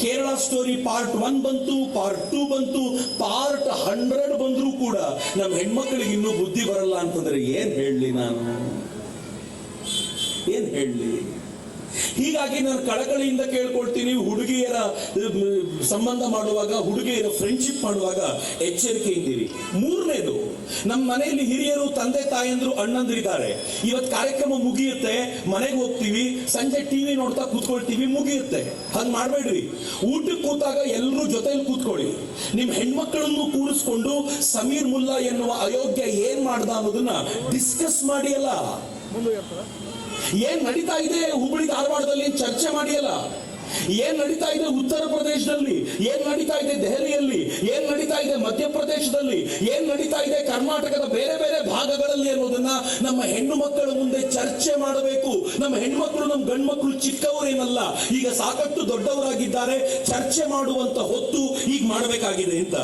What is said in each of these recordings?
Kerala story part 1 ಬಂತು, part 2 ಬಂತು, part 100 ಬಂದ್ರೂ ಕೂಡ ನಮ್ಮ ಹೆಣ್ಮಕ್ಳಿಗೆ ಇನ್ನೂ ಬುದ್ಧಿ ಬರಲ್ಲ ಅಂತಂದ್ರೆ ಏನ್ ಹೇಳಲಿ ನಾನು, ಏನ್ ಹೇಳಲಿ? ಹೀಗಾಗಿ ನಾನು ಕಳಕಳಿಯಿಂದ ಕೇಳ್ಕೊಳ್ತೀನಿ, ಹುಡುಗಿಯರ ಸಂಬಂಧ ಮಾಡುವಾಗ, ಹುಡುಗಿಯರ ಫ್ರೆಂಡ್ಶಿಪ್ ಮಾಡುವಾಗ ಎಚ್ಚರಿಕೆಯಿಂದಿರಿ. ಮೂರನೇದು, ನಮ್ಮ ಮನೆಯಲ್ಲಿ ಹಿರಿಯರು, ತಂದೆ ತಾಯಂದ್ರು, ಅಣ್ಣಂದ್ರಿದ್ದಾರೆ. ಇವತ್ತು ಕಾರ್ಯಕ್ರಮ ಮುಗಿಯುತ್ತೆ, ಮನೆಗೆ ಹೋಗ್ತೀವಿ, ಸಂಜೆ ಟಿವಿ ನೋಡ್ತಾ ಕೂತ್ಕೊಳ್ತೀವಿ, ಮುಗಿಯುತ್ತೆ. ಹಂಗ್ ಮಾಡ್ಬೇಡ್ರಿ. ಊಟಕ್ಕೆ ಕೂತಾಗ ಎಲ್ಲರೂ ಜೊತೆಲಿ ಕೂತ್ಕೊಳ್ಳಿ. ನಿಮ್ ಹೆಣ್ಮಕ್ಳನ್ನು ಕೂರಿಸ್ಕೊಂಡು ಸಮೀರ್ ಮುಲ್ಲಾ ಎನ್ನುವ ಅಯೋಗ್ಯ ಏನ್ ಮಾಡ್ದ ಅನ್ನೋದನ್ನ ಡಿಸ್ಕಸ್ ಮಾಡಿ ಅಲ್ಲ, ಏನ್ ನಡೀತಾ ಇದೆ ಹುಬ್ಬಳ್ಳಿ ಧಾರವಾಡದಲ್ಲಿ ಚರ್ಚೆ ಮಾಡಿಯಲ್ಲ, ಏನ್ ನಡೀತಾ ಇದೆ ಉತ್ತರ ಪ್ರದೇಶದಲ್ಲಿ, ಏನ್ ನಡೀತಾ ಇದೆ ದೆಹಲಿಯಲ್ಲಿ, ಏನ್ ನಡೀತಾ ಇದೆ ಮಧ್ಯಪ್ರದೇಶದಲ್ಲಿ, ಏನ್ ನಡೀತಾ ಇದೆ ಕರ್ನಾಟಕದ ಬೇರೆ ಬೇರೆ ಭಾಗಗಳಲ್ಲಿ ಅನ್ನೋದನ್ನ ನಮ್ಮ ಹೆಣ್ಣು ಮಕ್ಕಳ ಮುಂದೆ ಚರ್ಚೆ ಮಾಡಬೇಕು. ನಮ್ಮ ಹೆಣ್ಮಕ್ಳು, ನಮ್ಮ ಗಂಡು ಮಕ್ಕಳು ಚಿಕ್ಕವರೇನಲ್ಲ, ಈಗ ಸಾಕಷ್ಟು ದೊಡ್ಡವರಾಗಿದ್ದಾರೆ. ಚರ್ಚೆ ಮಾಡುವಂತ ಹೊತ್ತು ಈಗ ಮಾಡಬೇಕಾಗಿದೆ ಅಂತ.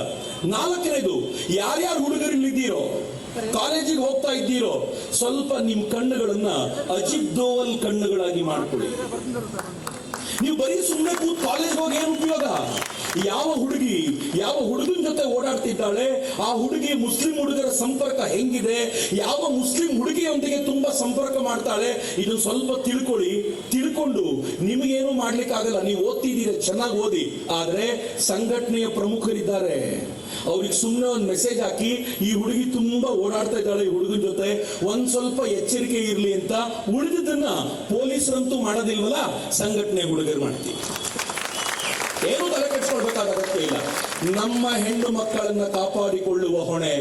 ನಾಲ್ಕನೇದು, ಯಾರ್ಯಾರು ಹುಡುಗರಿಲ್ಲಿದ್ದೀರೋ, ಕಾಲೇಜಿಗೆ ಹೋಗ್ತಾ ಇದ್ದೀರೋ, ಸ್ವಲ್ಪ ನಿಮ್ ಕಣ್ಣುಗಳನ್ನ ಅಜಿತ್ ದೋವಲ್ ಕಣ್ಣುಗಳಾಗಿ ಮಾಡ್ಕೊಳ್ಳಿ. ನೀವು ಬರೀ ಸುಮ್ಮನೆ ಕೂತ್ ಕಾಲೇಜ್ ಹೋಗಿ ಏನು ಉಪಯೋಗ? ಯಾವ ಹುಡುಗಿ ಯಾವ ಹುಡುಗನ ಜೊತೆ ಓಡಾಡ್ತಿದ್ದಾಳೆ, ಆ ಹುಡುಗಿ ಮುಸ್ಲಿಂ ಹುಡುಗರ ಸಂಪರ್ಕ ಹೆಂಗಿದೆ, ಯಾವ ಮುಸ್ಲಿಂ ಹುಡುಗಿಯೊಂದಿಗೆ ತುಂಬಾ ಸಂಪರ್ಕ ಮಾಡ್ತಾಳೆ, ಇದನ್ನು ಸ್ವಲ್ಪ ತಿಳ್ಕೊಳ್ಳಿ. ತಿಳ್ಕೊಂಡು ನಿಮಗೇನು ಮಾಡ್ಲಿಕ್ಕಾಗಲ್ಲ, ನೀವು ಓದ್ತಿದ್ದೀರ, ಚೆನ್ನಾಗಿ ಓದಿ. ಆದ್ರೆ ಸಂಘಟನೆಯ ಪ್ರಮುಖರಿದ್ದಾರೆ, ಅವ್ರಿಗೆ ಸುಮ್ಮನೆ ಒಂದು ಮೆಸೇಜ್ ಹಾಕಿ, ಈ ಹುಡುಗಿ ತುಂಬಾ ಓಡಾಡ್ತಾ ಇದ್ದಾಳೆ ಈ ಹುಡುಗನ ಜೊತೆ, ಒಂದ್ ಸ್ವಲ್ಪ ಎಚ್ಚರಿಕೆ ಇರ್ಲಿ ಅಂತ. ಉಳಿದಿದ್ದನ್ನ ಪೊಲೀಸರಂತೂ ಮಾಡೋದಿಲ್ವಲ್ಲ, ಸಂಘಟನೆ ಹುಡುಗರು ಮಾಡ್ತೀವಿ. ಏನು ತಲೆ ಕೆಡಿಸ್ಕೊಳ್ಬೇಕಾದ ಅಗತ್ಯ ಇಲ್ಲ. ನಮ್ಮ ಹೆಣ್ಣು ಮಕ್ಕಳನ್ನ ಕಾಪಾಡಿಕೊಳ್ಳುವ ಹೊಣೆ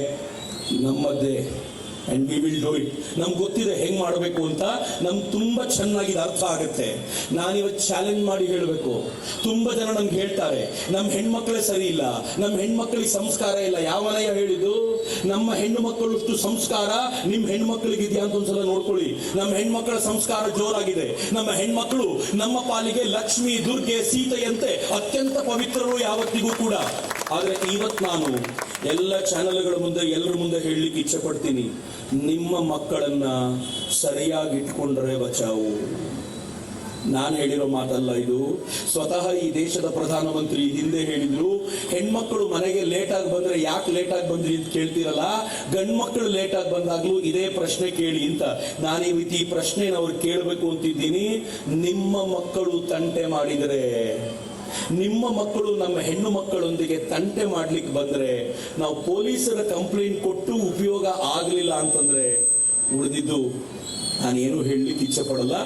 ನಮ್ಮದ್ದೇ. And we will do it. ನಮ್ಗೆ ಗೊತ್ತಿದೆ ಹೆಂಗ್ ಮಾಡಬೇಕು ಅಂತ, ನಮ್ಗೆ ತುಂಬಾ ಚೆನ್ನಾಗಿ ಅರ್ಥ ಆಗುತ್ತೆ. ನಾನಿವತ್ತು ಚಾಲೆಂಜ್ ಮಾಡಿ ಹೇಳಬೇಕು. ತುಂಬಾ ಜನ ನಮ್ಗೆ ಹೇಳ್ತಾರೆ ನಮ್ಮ ಹೆಣ್ಮಕ್ಳೇ ಸರಿ ಇಲ್ಲ, ನಮ್ಮ ಹೆಣ್ಮಕ್ಳಿಗೆ ಸಂಸ್ಕಾರ ಇಲ್ಲ. ಯಾವನಯ್ಯ ಹೇಳಿದ್ದು? ನಮ್ಮ ಹೆಣ್ಣು ಮಕ್ಕಳಷ್ಟು ಸಂಸ್ಕಾರ ನಿಮ್ಮ ಹೆಣ್ಮಕ್ಳಿಗೆ ಇದೆಯಾ ಅಂತ ಒಂದ್ಸಲ ನೋಡ್ಕೊಳ್ಳಿ. ನಮ್ಮ ಹೆಣ್ಮಕ್ಳ ಸಂಸ್ಕಾರ ಜೋರಾಗಿದೆ. ನಮ್ಮ ಹೆಣ್ಮಕ್ಳು ನಮ್ಮ ಪಾಲಿಗೆ ಲಕ್ಷ್ಮಿ, ದುರ್ಗೆ, ಸೀತೆಯಂತೆ ಅತ್ಯಂತ ಪವಿತ್ರರು ಯಾವತ್ತಿಗೂ ಕೂಡ. ಆದ್ರೆ ಇವತ್ತು ನಾನು ಎಲ್ಲ ಚಾನೆಲ್ಗಳ ಮುಂದೆ, ಎಲ್ಲರ ಮುಂದೆ ಹೇಳಲಿಕ್ಕೆ ಇಚ್ಛೆ ಪಡ್ತೀನಿ, ನಿಮ್ಮ ಮಕ್ಕಳನ್ನ ಸರಿಯಾಗಿ ಇಟ್ಕೊಂಡ್ರೆ ಬಚಾವು. ನಾನು ಹೇಳಿರೋ ಮಾತಲ್ಲ ಇದು, ಸ್ವತಃ ಈ ದೇಶದ ಪ್ರಧಾನಮಂತ್ರಿ ಹಿಂದೆ ಹೇಳಿದ್ರು. ಹೆಣ್ಮಕ್ಳು ಮನೆಗೆ ಲೇಟ್ ಆಗಿ ಬಂದ್ರೆ ಯಾಕೆ ಲೇಟ್ ಆಗಿ ಬಂದ್ರಿ ಅಂತ ಕೇಳ್ತಿರಲ್ಲ, ಗಂಡ್ ಮಕ್ಕಳು ಲೇಟ್ ಆಗಿ ಬಂದಾಗ್ಲೂ ಇದೇ ಪ್ರಶ್ನೆ ಕೇಳಿ ಅಂತ. ನಾನು ಈ ಪ್ರಶ್ನೆನ ಅವ್ರು ಕೇಳಬೇಕು ಅಂತಿದ್ದೀನಿ. ನಿಮ್ಮ ಮಕ್ಕಳು ತಂಟೆ ಮಾಡಿದರೆ, ನಿಮ್ಮ ಮಕ್ಕಳು ನಮ್ಮ ಹೆಣ್ಣು ಮಕ್ಕಳೊಂದಿಗೆ ತಂಟೆ ಮಾಡ್ಲಿಕ್ಕೆ ಬಂದ್ರೆ, ನಾವು ಪೊಲೀಸರ ಕಂಪ್ಲೇಂಟ್ ಕೊಟ್ಟು ಉಪಯೋಗ ಆಗ್ಲಿಲ್ಲ ಅಂತಂದ್ರೆ ಉಳಿದಿದ್ದು ನಾನೇನು ಹೇಳಲಿಕ್ಕೆ ಇಚ್ಛೆ ಪಡಲ್ಲ.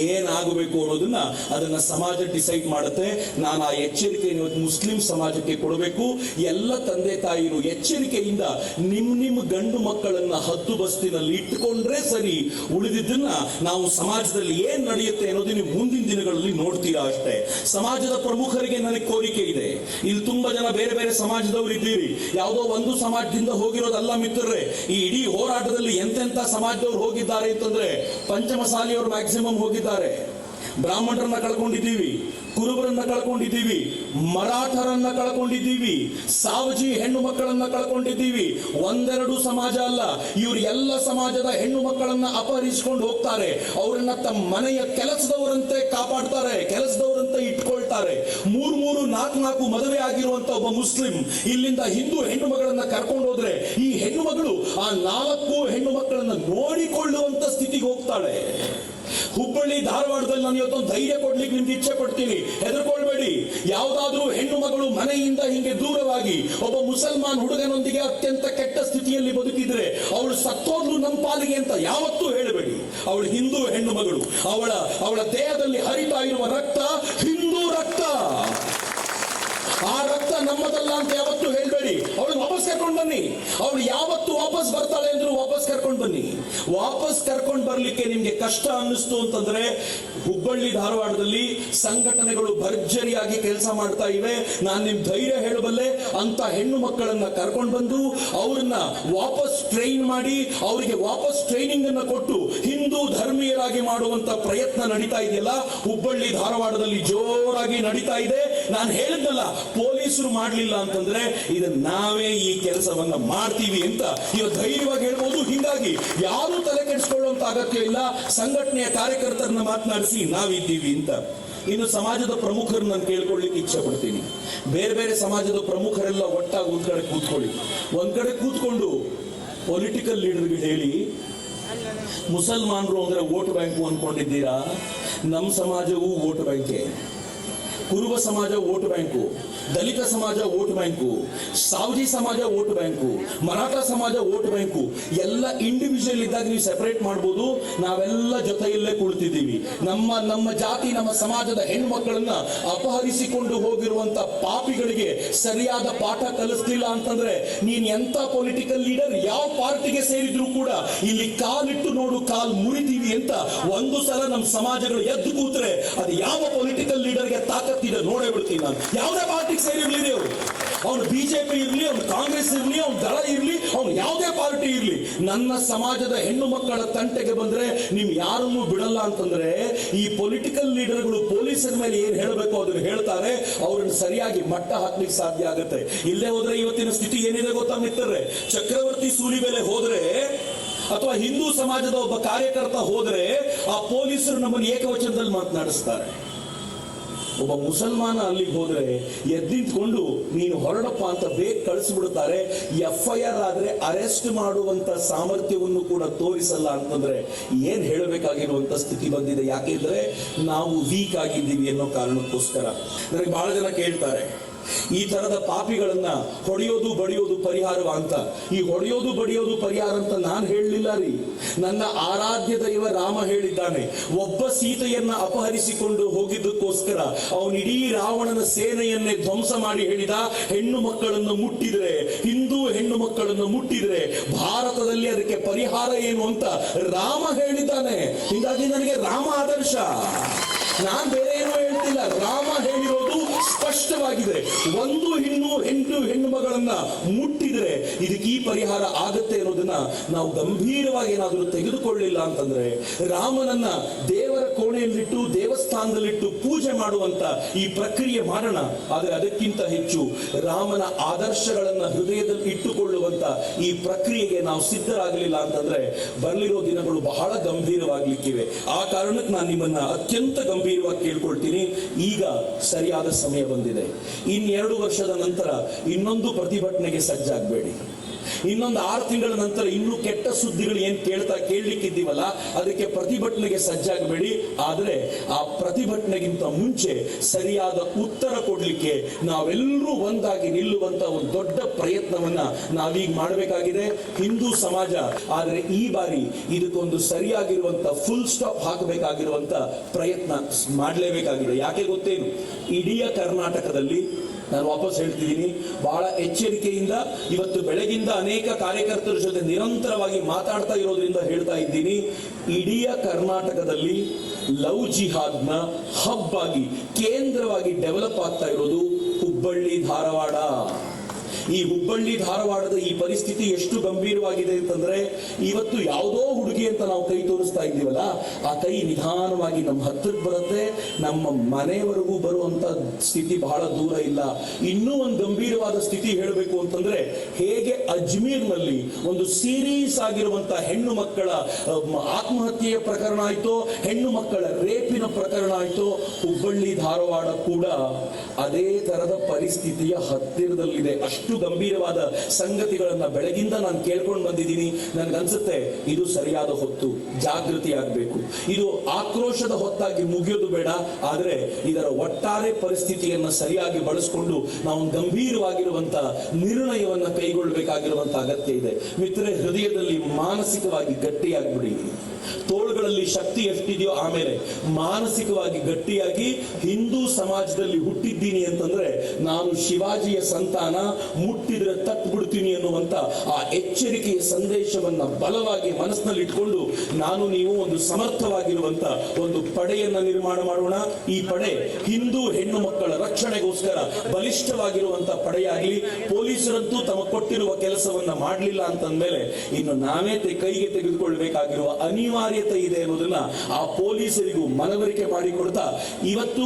ಏನಾಗಬೇಕು ಅನ್ನೋದನ್ನ ಅದನ್ನ ಸಮಾಜ ಡಿಸೈಡ್ ಮಾಡುತ್ತೆ. ನಾನು ಆ ಎಚ್ಚರಿಕೆಯನ್ನು ಇವತ್ತು ಮುಸ್ಲಿಂ ಸಮಾಜಕ್ಕೆ ಕೊಡಬೇಕು. ಎಲ್ಲ ತಂದೆ ತಾಯಿರು ಎಚ್ಚರಿಕೆಯಿಂದ ನಿಮ್ಮ ಗಂಡು ಮಕ್ಕಳನ್ನ ಹದ್ದು ಬಸ್ತಿನಲ್ಲಿ ಇಟ್ಟುಕೊಂಡ್ರೆ ಸರಿ. ಉಳಿದಿದ್ದನ್ನ ನಾವು ಸಮಾಜದಲ್ಲಿ ಏನ್ ನಡೆಯುತ್ತೆ ಅನ್ನೋದು ನೀವು ಮುಂದಿನ ದಿನಗಳಲ್ಲಿ ನೋಡ್ತೀರಾ ಅಷ್ಟೇ. ಸಮಾಜದ ಪ್ರಮುಖರಿಗೆ ನನಗೆ ಕೋರಿಕೆ ಇದೆ. ಇಲ್ಲಿ ತುಂಬಾ ಜನ ಬೇರೆ ಬೇರೆ ಸಮಾಜದವರು ಇದ್ದೀರಿ. ಯಾವುದೋ ಒಂದು ಸಮಾಜದಿಂದ ಹೋಗಿರೋದಲ್ಲ ಮಿತ್ರರೇ. ಈ ಇಡೀ ಹೋರಾಟದಲ್ಲಿ ಎಂತೆಂತ ಸಮಾಜದವರು ಹೋಗಿದ್ದಾರೆ ಅಂತಂದ್ರೆ, ಪಂಚಮಸಾಲಿಯವರು ಮ್ಯಾಕ್ಸಿಮಮ್ ಹೋಗಿದ್ದಾರೆ. ಬ್ರಾಹ್ಮಣರನ್ನ ಕಳ್ಕೊಂಡಿದ್ದೀವಿ, ಕುರುಬರನ್ನ ಕಳ್ಕೊಂಡಿದ್ದೀವಿ, ಮರಾಠರನ್ನ ಕಳ್ಕೊಂಡಿದ್ದೀವಿ, ಸಾವಜಿ ಹೆಣ್ಣು ಮಕ್ಕಳನ್ನ ಕಳ್ಕೊಂಡಿದ್ದೀವಿ. ಒಂದೆರಡು ಸಮಾಜ ಅಲ್ಲ, ಇವರು ಎಲ್ಲ ಸಮಾಜದ ಹೆಣ್ಣು ಮಕ್ಕಳನ್ನ ಅಪಹರಿಸಿಕೊಂಡು ಹೋಗ್ತಾರೆ. ಅವರನ್ನ ತಮ್ಮ ಮನೆಯ ಕೆಲಸದವರಂತೆ ಕಾಪಾಡ್ತಾರೆ, ಕೆಲಸದವರಂತೆ ಇಟ್ಕೊಳ್ತಾರೆ. 3-4 ಮದುವೆ ಆಗಿರುವಂತ ಒಬ್ಬ ಮುಸ್ಲಿಂ ಇಲ್ಲಿಂದ ಹಿಂದೂ ಹೆಣ್ಣು ಮಗಳನ್ನ ಕರ್ಕೊಂಡು ಹೋದ್ರೆ, ಈ ಹೆಣ್ಣು ಮಗಳು ಆ 4 ಹೆಣ್ಣು ಮಕ್ಕಳನ್ನ ನೋಡಿಕೊಳ್ಳುವಂತ ಸ್ಥಿತಿಗೆ ಹೋಗ್ತಾಳೆ. ಹುಬ್ಬಳ್ಳಿ ಧಾರವಾಡದಲ್ಲಿ ನಾನು ಇವತ್ತೊಂದು ಧೈರ್ಯ ಕೊಡ್ಲಿಕ್ಕೆ ನಿಮ್ಗೆ ಇಚ್ಛೆ ಪಡ್ತೀನಿ. ಹೆದರ್ಕೊಳ್ಬೇಡಿ. ಯಾವ್ದಾದ್ರೂ ಹೆಣ್ಣು ಮಗಳು ಮನೆಯಿಂದ ಹಿಂಗೆ ದೂರವಾಗಿ ಒಬ್ಬ ಮುಸಲ್ಮಾನ್ ಹುಡುಗನೊಂದಿಗೆ ಅತ್ಯಂತ ಕೆಟ್ಟ ಸ್ಥಿತಿಯಲ್ಲಿ ಬದುಕಿದ್ರೆ ಅವಳು ಸತ್ತೋದ್ಲು ನಮ್ಮ ಪಾಲಿಗೆ ಅಂತ ಯಾವತ್ತೂ ಹೇಳಬೇಡಿ. ಅವಳು ಹಿಂದೂ ಹೆಣ್ಣು ಮಗಳು. ಅವಳ ದೇಹದಲ್ಲಿ ಹರಿತಾ ಇರುವ ರಕ್ತ ಹಿಂದೂ ರಕ್ತ. ಆ ರಕ್ತ ನಮ್ಮದಲ್ಲ ಅಂತ ಯಾವತ್ತೂ ಹೇಳ್ಬೇಡಿ. ಅವಳು ವಾಪಸ್ ಕರ್ಕೊಂಡು ಬನ್ನಿ. ಅವಳು ಯಾವತ್ತು ವಾಪಸ್ ಬರ್ತಾಳೆ ಅಂದ್ರೂ ವಾಪಸ್ ಕರ್ಕೊಂಡು ಬನ್ನಿ. ವಾಪಸ್ ಕರ್ಕೊಂಡು ಬರ್ಲಿಕ್ಕೆ ನಿಮ್ಗೆ ಕಷ್ಟ ಅನ್ನಿಸ್ತು ಅಂತಂದ್ರೆ, ಹುಬ್ಬಳ್ಳಿ ಧಾರವಾಡದಲ್ಲಿ ಸಂಘಟನೆಗಳು ಭರ್ಜರಿಯಾಗಿ ಕೆಲಸ ಮಾಡ್ತಾ ಇವೆ. ನಾನು ನಿಮ್ ಧೈರ್ಯ ಹೇಳಬಲ್ಲೆ. ಅಂತ ಹೆಣ್ಣು ಮಕ್ಕಳನ್ನ ಕರ್ಕೊಂಡು ಬಂದು ಅವ್ರನ್ನ ವಾಪಸ್ ಟ್ರೈನ್ ಮಾಡಿ, ಅವರಿಗೆ ವಾಪಸ್ ಟ್ರೈನಿಂಗ್ ಅನ್ನ ಕೊಟ್ಟು ಹಿಂದೂ ಧರ್ಮೀಯರಾಗಿ ಮಾಡುವಂತ ಪ್ರಯತ್ನ ನಡೀತಾ ಇದೆಯಲ್ಲ, ಹುಬ್ಬಳ್ಳಿ ಧಾರವಾಡದಲ್ಲಿ ಜೋರಾಗಿ ನಡೀತಾ ಇದೆ. ನಾನು ಹೇಳಿದ್ನಲ್ಲ, ಪೊಲೀಸರು ಮಾಡ್ಲಿಲ್ಲ ಅಂತಂದ್ರೆ ಇದನ್ನ ನಾವೇ ಈ ಕೆಲಸವನ್ನ ಮಾಡ್ತೀವಿ ಅಂತ ಇವತ್ತು ಧೈರ್ಯವಾಗಿ ಹೇಳ್ಬೋದು. ಹೀಗಾಗಿ ಯಾರು ತಲೆ ಕೆಡಿಸ್ಕೊಳ್ಳುವಂತ ಅಗತ್ಯ ಇಲ್ಲ. ಸಂಘಟನೆಯ ಕಾರ್ಯಕರ್ತರನ್ನ ಮಾತನಾಡಿಸಿ ನಾವಿದ್ದೀವಿ ಅಂತ. ಇನ್ನು ಸಮಾಜದ ಪ್ರಮುಖರು ನಾನು ಕೇಳ್ಕೊಳ್ಳಿಕ್ಕೆ ಇಚ್ಛೆ ಪಡ್ತೀನಿ. ಬೇರೆ ಬೇರೆ ಸಮಾಜದ ಪ್ರಮುಖರೆಲ್ಲ ಒಟ್ಟಾಗಿ ಒಂದ್ ಕಡೆ ಕೂತ್ಕೊಳ್ಳಿ. ಒಂದ್ ಕಡೆ ಕೂತ್ಕೊಂಡು ಪೊಲಿಟಿಕಲ್ ಲೀಡರ್ಗೆ ಹೇಳಿ, ಮುಸಲ್ಮಾನರು ಅಂದ್ರೆ ವೋಟ್ ಬ್ಯಾಂಕು ಅನ್ಕೊಂಡಿದ್ದೀರಾ? ನಮ್ಮ ಸಮಾಜವು ವೋಟ್ ಬ್ಯಾಂಕೆ, ಕುರುಬ ಸಮಾಜ ವೋಟ್ ಬ್ಯಾಂಕು, ದಲಿತ ಸಮಾಜ ವೋಟ್ ಬ್ಯಾಂಕು, ಸಾವಜಿ ಸಮಾಜ ವೋಟ್ ಬ್ಯಾಂಕು, ಮರಾಠ ಸಮಾಜ ವೋಟ್ ಬ್ಯಾಂಕು. ಎಲ್ಲ ಇಂಡಿವಿಜುವಲ್ ಇದ್ದಾಗ ನೀವು ಸೆಪರೇಟ್ ಮಾಡ್ಬೋದು. ನಾವೆಲ್ಲ ಜೊತೆಯಲ್ಲೇ ಕುಳಿತಿದ್ದೀವಿ. ನಮ್ಮ ಜಾತಿ, ನಮ್ಮ ಸಮಾಜದ ಹೆಣ್ಣು ಮಕ್ಕಳನ್ನ ಅಪಹರಿಸಿಕೊಂಡು ಹೋಗಿರುವಂತ ಪಾಪಿಗಳಿಗೆ ಸರಿಯಾದ ಪಾಠ ಕಲಿಸ್ಲಿಲ್ಲ ಅಂತಂದ್ರೆ ನೀನ್ ಎಂತ ಪೊಲಿಟಿಕಲ್ ಲೀಡರ್, ಯಾವ ಪಾರ್ಟಿಗೆ ಸೇರಿದ್ರು ಕೂಡ ಇಲ್ಲಿ ಕಾಲಿಟ್ಟು ನೋಡು, ಕಾಲ್ ಮುರಿತೀವಿ ಅಂತ ಒಂದು ಸಲ ನಮ್ಮ ಸಮಾಜಗಳು ಎದ್ದು ಕೂತ್ರೆ ಅದು ಯಾವ ಪೊಲಿಟಿಕಲ್ ಲೀಡರ್ಗೆ ತಾಕತ್ತಿದೆ ನೋಡೇ ಬಿಡ್ತೀನಿ ನಾನು. ಯಾವುದೇ ಪಾರ್ಟಿ ಸೇರಿರ್ಲಿ, ಅವನು ಬಿಜೆಪಿ ಇರ್ಲಿ, ಅವನು ಕಾಂಗ್ರೆಸ್ ಇರ್ಲಿ, ಅವನು ದಳ ಇರ್ಲಿ, ಅವನು ಯಾವುದೇ ಪಾರ್ಟಿ ಇರ್ಲಿ, ನನ್ನ ಸಮಾಜದ ಹೆಣ್ಣು ಮಕ್ಕಳ ತಂಟೆಗೆ ಬಂದ್ರೆ ನಿಮ್ ಯಾರನ್ನೂ ಬಿಡಲ್ಲ ಅಂತಂದ್ರೆ ಈ ಪೊಲಿಟಿಕಲ್ ಲೀಡರ್ಗಳು ಪೊಲೀಸರ ಮೇಲೆ ಏನ್ ಹೇಳಬೇಕು ಅದನ್ನು ಹೇಳ್ತಾರೆ. ಅವ್ರನ್ನ ಸರಿಯಾಗಿ ಮಟ್ಟ ಹಾಕ್ಲಿಕ್ಕೆ ಸಾಧ್ಯ ಆಗುತ್ತೆ. ಇಲ್ಲೇ ಹೋದ್ರೆ ಇವತ್ತಿನ ಸ್ಥಿತಿ ಏನಿದೆ ಗೊತ್ತಾ ಮಿತ್ರರೇ? ಚಕ್ರವರ್ತಿ ಸೂಲಿಬೆಲೆ ಹೋದ್ರೆ ಅಥವಾ ಹಿಂದೂ ಸಮಾಜದ ಒಬ್ಬ ಕಾರ್ಯಕರ್ತ ಹೋದ್ರೆ ಆ ಪೊಲೀಸರು ನಮ್ಮನ್ನು ಏಕವಚನದಲ್ಲಿ ಮಾತನಾಡಿಸ್ತಾರೆ. ಒಬ್ಬ ಮುಸಲ್ಮಾನ ಅಲ್ಲಿಗೆ ಹೋದ್ರೆ ಎದ್ದಿದ್ಕೊಂಡು ನೀನು ಹೊರಡಪ್ಪ ಅಂತ ಬೇಗ ಕಳಿಸ್ಬಿಡ್ತಾರೆ. FIR ಆದ್ರೆ ಅರೆಸ್ಟ್ ಮಾಡುವಂತ ಸಾಮರ್ಥ್ಯವನ್ನು ಕೂಡ ತೋರಿಸಲ್ಲ ಅಂತಂದ್ರೆ ಏನ್ ಹೇಳಬೇಕಾಗಿರುವಂತ ಸ್ಥಿತಿ ಬಂದಿದೆ. ಯಾಕೆಂದ್ರೆ ನಾವು ವೀಕ್ ಆಗಿದ್ದೀವಿ ಅನ್ನೋ ಕಾರಣಕ್ಕೋಸ್ಕರ. ನನಗೆ ಬಹಳ ಜನ ಕೇಳ್ತಾರೆ, ಈ ತರದ ಪಾಪಿಗಳನ್ನ ಹೊಡೆಯೋದು ಬಡಿಯೋದು ಪರಿಹಾರವ ಅಂತ. ಈ ಹೊಡೆಯೋದು ಬಡಿಯೋದು ಪರಿಹಾರ ಅಂತ ನಾನು ಹೇಳಲಿಲ್ಲ ರೀ. ನನ್ನ ಆರಾಧ್ಯ ದೈವ ರಾಮ ಹೇಳಿದ್ದಾನೆ. ಒಬ್ಬ ಸೀತೆಯನ್ನ ಅಪಹರಿಸಿಕೊಂಡು ಹೋಗಿದ್ದಕ್ಕೋಸ್ಕರ ಅವನು ಇಡೀ ರಾವಣನ ಸೇನೆಯನ್ನೇ ಧ್ವಂಸ ಮಾಡಿ ಹೇಳಿದ, ಹೆಣ್ಣು ಮಕ್ಕಳನ್ನು ಮುಟ್ಟಿದ್ರೆ, ಹಿಂದೂ ಹೆಣ್ಣು ಮಕ್ಕಳನ್ನು ಮುಟ್ಟಿದ್ರೆ ಭಾರತದಲ್ಲಿ ಅದಕ್ಕೆ ಪರಿಹಾರ ಏನು ಅಂತ ರಾಮ ಹೇಳಿದ್ದಾನೆ. ಹೀಗಾಗಿ ನನಗೆ ರಾಮ ಆದರ್ಶ, ನಾನ್ ಬೇರೆ ಏನೋ ಹೇಳ್ತಿಲ್ಲ. ರಾಮ ಹೇಳಿರೋದು ಸ್ಪಷ್ಟವಾಗಿದೆ. ಒಂದು ಹೆಣ್ಣು ಮಗಳನ್ನ ಮುಟ್ಟಿದ್ರೆ ಇದಕ್ಕೆ ಈ ಪರಿಹಾರ ಆಗುತ್ತೆ ಅನ್ನೋದನ್ನ ನಾವು ಗಂಭೀರವಾಗಿ ಏನಾದರೂ ತೆಗೆದುಕೊಳ್ಳಿಲ್ಲ ಅಂತಂದ್ರೆ ರಾಮನನ್ನ ದೇವರ ಕೋಣೆಯಲ್ಲಿಟ್ಟು ದೇವಸ್ಥಾನದಲ್ಲಿಟ್ಟು ಪೂಜೆ ಮಾಡುವಂತ ಈ ಪ್ರಕ್ರಿಯೆ ಮಾಡೋಣ. ಆದ್ರೆ ಅದಕ್ಕಿಂತ ಹೆಚ್ಚು ರಾಮನ ಆದರ್ಶಗಳನ್ನ ಹೃದಯದಲ್ಲಿ ಇಟ್ಟುಕೊಳ್ಳುವಂತ ಈ ಪ್ರಕ್ರಿಯೆಗೆ ನಾವು ಸಿದ್ಧರಾಗಲಿಲ್ಲ ಅಂತಂದ್ರೆ ಬರಲಿರೋ ದಿನಗಳು ಬಹಳ ಗಂಭೀರವಾಗ್ಲಿಕ್ಕಿವೆ. ಆ ಕಾರಣಕ್ಕೆ ನಾನು ನಿಮ್ಮನ್ನ ಅತ್ಯಂತ ಗಂಭೀರವಾಗಿ ಕೇಳ್ಕೊಳ್ತೀನಿ, ಈಗ ಸರಿಯಾದ ಸಮಯ ಬಂದಿದೆ. 2 ವರ್ಷದ ನಂತರ ಇನ್ನೊಂದು ಪ್ರತಿಭಟನೆಗೆ ಸಜ್ಜಾಗಬೇಡಿ. ಇನ್ನೊಂದು 6 ತಿಂಗಳ ನಂತರ ಇನ್ನೂ ಕೆಟ್ಟ ಸುದ್ದಿಗಳು ಏನ್ ಕೇಳಲಿಕ್ಕಿದ್ದೀವಲ್ಲ ಅದಕ್ಕೆ ಪ್ರತಿಭಟನೆಗೆ ಸಜ್ಜಾಗಬೇಡಿ. ಆದ್ರೆ ಆ ಪ್ರತಿಭಟನೆಗಿಂತ ಮುಂಚೆ ಸರಿಯಾದ ಉತ್ತರ ಕೊಡ್ಲಿಕ್ಕೆ ನಾವೆಲ್ಲರೂ ಒಂದಾಗಿ ನಿಲ್ಲುವಂತ ಒಂದು ದೊಡ್ಡ ಪ್ರಯತ್ನವನ್ನ ನಾವೀಗ ಮಾಡಬೇಕಾಗಿದೆ. ಹಿಂದೂ ಸಮಾಜ ಆದ್ರೆ ಈ ಬಾರಿ ಇದಕ್ಕೊಂದು ಸರಿಯಾಗಿರುವಂತ ಫುಲ್ ಸ್ಟಾಪ್ ಹಾಕಬೇಕಾಗಿರುವಂತ ಪ್ರಯತ್ನ ಮಾಡಲೇಬೇಕಾಗಿದೆ. ಯಾಕೆ ಗೊತ್ತೇನು? ಇಡೀ ಕರ್ನಾಟಕದಲ್ಲಿ ನಾನು ವಾಪಸ್ ಹೇಳ್ತಿದ್ದೀನಿ, ಬಹಳ ಎಚ್ಚರಿಕೆಯಿಂದ ಇವತ್ತು ಬೆಳಗಿಂದ ಅನೇಕ ಕಾರ್ಯಕರ್ತರ ಜೊತೆ ನಿರಂತರವಾಗಿ ಮಾತಾಡ್ತಾ ಇರೋದ್ರಿಂದ ಹೇಳ್ತಾ ಇದ್ದೀನಿ, ಇಡೀ ಕರ್ನಾಟಕದಲ್ಲಿ ಲವ್ ಜಿಹಾದ್ನ ಹಬ್ ಆಗಿ ಕೇಂದ್ರವಾಗಿ ಡೆವಲಪ್ ಆಗ್ತಾ ಇರೋದು ಹುಬ್ಬಳ್ಳಿ ಧಾರವಾಡ. ಈ ಹುಬ್ಬಳ್ಳಿ ಧಾರವಾಡದ ಈ ಪರಿಸ್ಥಿತಿ ಎಷ್ಟು ಗಂಭೀರವಾಗಿದೆ ಅಂತಂದ್ರೆ ಇವತ್ತು ಯಾವುದೋ ಹುಡುಗಿ ಅಂತ ನಾವು ಕೈ ತೋರಿಸ್ತಾ ಇದ್ದೀವಲ್ಲ, ಆ ಕೈ ನಿಧಾನವಾಗಿ ನಮ್ಮ ಹತ್ತಿರಕ್ಕೆ ಬರುತ್ತೆ, ನಮ್ಮ ಮನೆಯವರೆಗೂ ಬರುವಂತ ಸ್ಥಿತಿ ಬಹಳ ದೂರ ಇಲ್ಲ. ಇನ್ನೂ ಒಂದು ಗಂಭೀರವಾದ ಸ್ಥಿತಿ ಹೇಳಬೇಕು ಅಂತಂದ್ರೆ, ಹೇಗೆ ಅಜ್ಮೀರ್ನಲ್ಲಿ ಒಂದು ಸೀರೀಸ್ ಆಗಿರುವಂತ ಹೆಣ್ಣು ಮಕ್ಕಳ ಆತ್ಮಹತ್ಯೆಯ ಪ್ರಕರಣ ಆಯ್ತೋ, ಹೆಣ್ಣು ಮಕ್ಕಳ ರೇಪಿನ ಪ್ರಕರಣ ಆಯ್ತೋ, ಹುಬ್ಬಳ್ಳಿ ಧಾರವಾಡ ಕೂಡ ಅದೇ ತರದ ಪರಿಸ್ಥಿತಿಯ ಹತ್ತಿರದಲ್ಲಿದೆ. ಅಷ್ಟು ಗಂಭೀರವಾದ ಸಂಗತಿಗಳನ್ನ ಬೆಳಗಿಂದ ನಾನು ಕೇಳ್ಕೊಂಡು ಬಂದಿದ್ದೀನಿ. ನನ್ಗನ್ಸುತ್ತೆ ಇದು ಸರಿಯಾದ ಹೊತ್ತು, ಜಾಗೃತಿ ಆಗಬೇಕು. ಇದು ಆಕ್ರೋಶದ ಹೊತ್ತಾಗಿ ಮುಗಿಯೋದು ಬೇಡ, ಆದ್ರೆ ಇದರ ಒಟ್ಟಾರೆ ಪರಿಸ್ಥಿತಿಯನ್ನ ಸರಿಯಾಗಿ ಬಳಸಿಕೊಂಡು ನಾವು ಗಂಭೀರವಾಗಿರುವಂತ ನಿರ್ಣಯವನ್ನ ಕೈಗೊಳ್ಳಬೇಕಾಗಿರುವಂತ ಅಗತ್ಯ ಇದೆ. ಮಿತ್ರರೇ, ಹೃದಯದಲ್ಲಿ ಮಾನಸಿಕವಾಗಿ ಗಟ್ಟಿಯಾಗ್ಬಿಡಿ. ತೋಳುಗಳಲ್ಲಿ ಶಕ್ತಿ ಎಷ್ಟಿದೆಯೋ ಆಮೇಲೆ ಮಾನಸಿಕವಾಗಿ ಗಟ್ಟಿಯಾಗಿ ಹಿಂದೂ ಸಮಾಜದಲ್ಲಿ ಹುಟ್ಟಿದ್ದೀನಿ ಅಂತಂದ್ರೆ ನಾನು ಶಿವಾಜಿಯ ಸಂತಾನ, ಮುಟ್ಟಿದ್ರೆ ತಟ್ಟು ಬಿಡ್ತೀನಿ ಅನ್ನುವಂತ ಆ ಎಚ್ಚರಿಕೆಯ ಸಂದೇಶವನ್ನ ಬಲವಾಗಿ ಮನಸ್ಸಿನಲ್ಲಿ ಇಟ್ಕೊಂಡು ನಾನು ನೀವು ಒಂದು ಸಮರ್ಥವಾಗಿರುವಂತ ಒಂದು ಪಡೆಯನ್ನ ನಿರ್ಮಾಣ ಮಾಡೋಣ. ಈ ಪಡೆ ಹಿಂದೂ ಹೆಣ್ಣು ಮಕ್ಕಳ ರಕ್ಷಣೆಗೋಸ್ಕರ ಬಲಿಷ್ಠವಾಗಿರುವಂತ ಪಡೆಯಾಗ್ಲಿ. ಪೊಲೀಸರಂತೂ ತಮ್ಮ ಕೊಟ್ಟಿರುವ ಕೆಲಸವನ್ನ ಮಾಡಲಿಲ್ಲ ಅಂತಂದ್ಮೇಲೆ ಇನ್ನು ನಾವೇ ಕೈಗೆ ತೆಗೆದುಕೊಳ್ಬೇಕಾಗಿರುವ ಅನಿವಾರ್ಯತೆ ಇದೆ ಅನ್ನೋದನ್ನ ಆ ಪೊಲೀಸರಿಗೂ ಮನವರಿಕೆ ಮಾಡಿಕೊಡ್ತಾ ಇವತ್ತು